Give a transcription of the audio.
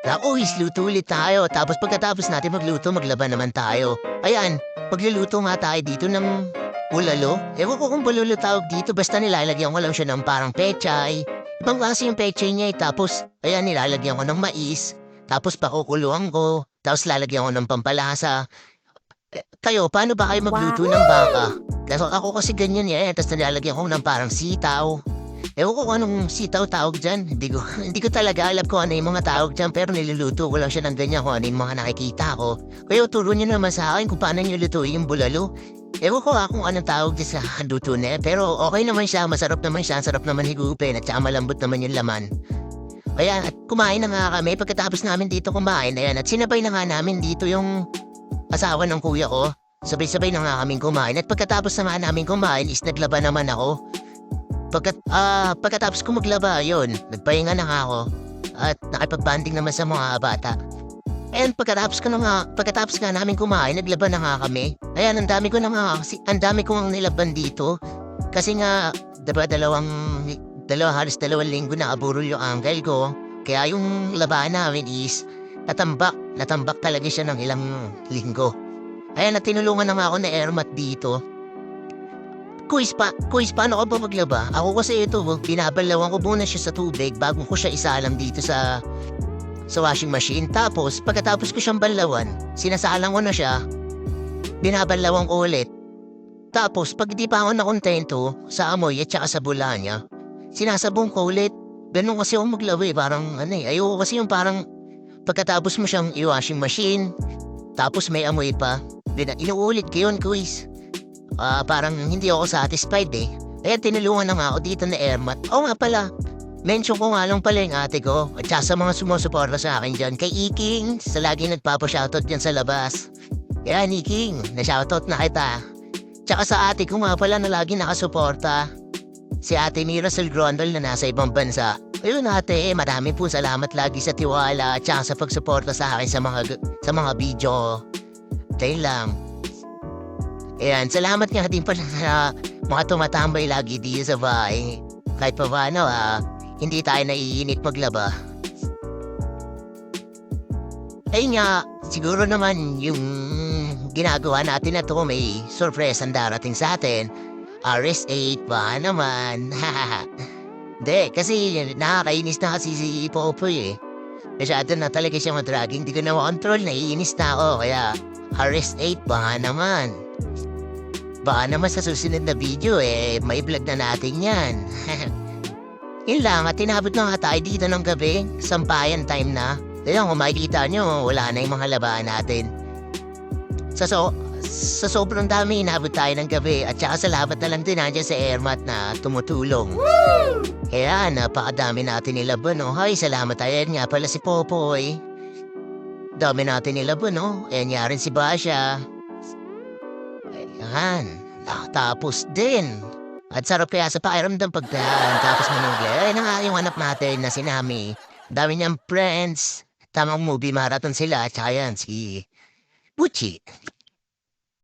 Naku, luto ulit tayo. Tapos pagkatapos natin magluto, maglaban naman tayo. Ayan, magluluto nga tayo dito ng bulalo. Ewan ko kung bulalo tawag dito, basta nilalagyan ko lang siya ng parang pechay. Ibang klase yung pechay niya eh. Tapos, ayan, nilalagyan ko ng mais. Tapos pakukuluan ko. Tapos lalagyan ko ng pampalasa. Kayo, paano ba kayo magluto ng baka? Kasi ako kasi ganyan yan. Tapos nilalagyan ko ng parang sitaw. Ewan ko kung anong sitaw tawag dyan. Hindi ko talaga alam kung ano yung mga tawag dyan, pero niluluto ko lang siya ng ganyan kung ano yung mga nakikita ko. Kaya turo niyo naman sa akin kung paano niyo lutuin yung bulalo. Ewan ko kung anong tawag dyan sa luto na pero okay naman siya, masarap naman siya, sarap naman higupin at saka malambot naman yung laman. Kaya at kumain na nga kami pagkatapos namin dito kumain, ayan, at sinabay na nga namin dito yung asawa ng kuya ko. Sabay-sabay na nga kaming kumain at pagkatapos naman namin kumain is naglaba naman ako. Pagkatapos ko maglaba, yun, nagpahinga na nga ako at nakipag-banding naman sa mga bata. And pagkatapos nga namin kumain, naglaba na nga kami. Ayan, ang dami kong nilaban dito. Kasi nga, diba, halos dalawang linggo na aburol yung uncle ko. Kaya yung labahan namin is, natambak talaga siya ng ilang linggo. Ayan, at tinulungan na nga ako na airmat dito. Kuis, paano ka ba maglaba? Ako kasi ito, binabalawan ko muna siya sa tubig bago ko siya isalang dito sa washing machine. Tapos, pagkatapos ko siyang balawan, sinasalang ko na siya, binabalawan ko ulit. Tapos, pag di pa ako nakontento sa amoy at saka sa bula niya, sinasabong ko ulit. Ganun kasi ako maglaba eh, parang ayoko kasi yung parang pagkatapos mo siyang i-washing machine, tapos may amoy pa. Inuulit ko yun, Kuis. Parang hindi ako satisfied eh. Kaya tinulungan na nga ako dito na airmat. Oo nga pala, mention ko nga lang pala yung ate ko at saka sa mga sumusuporta sa akin dyan. Kay Iking, sa lagi nagpapa-shoutout dyan sa labas. Kaya Iking, na-shoutout na kita. Tsaka sa ate ko nga pala na lagi nakasuporta. Si ate Mira Salgrondol na nasa ibang bansa. Ayun ate, marami po salamat lagi sa tiwala at saka sa pagsuporta sa akin sa mga video. Dahil lang. Ayan, salamat nga din pala sa mga tumatambay lagi dito sa bahay. Kahit pa paano, hindi tayo naiinit maglaba. Ayun nga, siguro naman yung ginagawa natin na to may surprise ang darating sa atin. RS8 ba naman? Hindi, kasi nakakainis na kasi si Popoy eh. Masyado na talaga siya madraging, di ko na makontrol, naiinis na ako. Kaya RS8 ba naman? Baka naman sa susunod na video may vlog na natin yan. Yun lang, at tinabot na nga tayo dito ng gabi. Sampayan time na. Kaya kung makikita nyo, wala na yung mga labahan natin. Sa sobrang dami, inabot tayo ng gabi. At saka salamat na lang din nandiyan sa airmat na tumutulong. Woo! Kaya napakadami natin nilaban, no? Hay, salamat tayo. Nga pala si Popoy. Dami natin nilaban, no? Ayan nga rin si Basha. Ayan, nakatapos din. At sarap kaya sa pakiramdam pagdahan, tapos manugli. Ay na nga yung anak natin na si Nami. Dami niyang friends. Tamang movie marathon sila. At saka yan, si Buchi.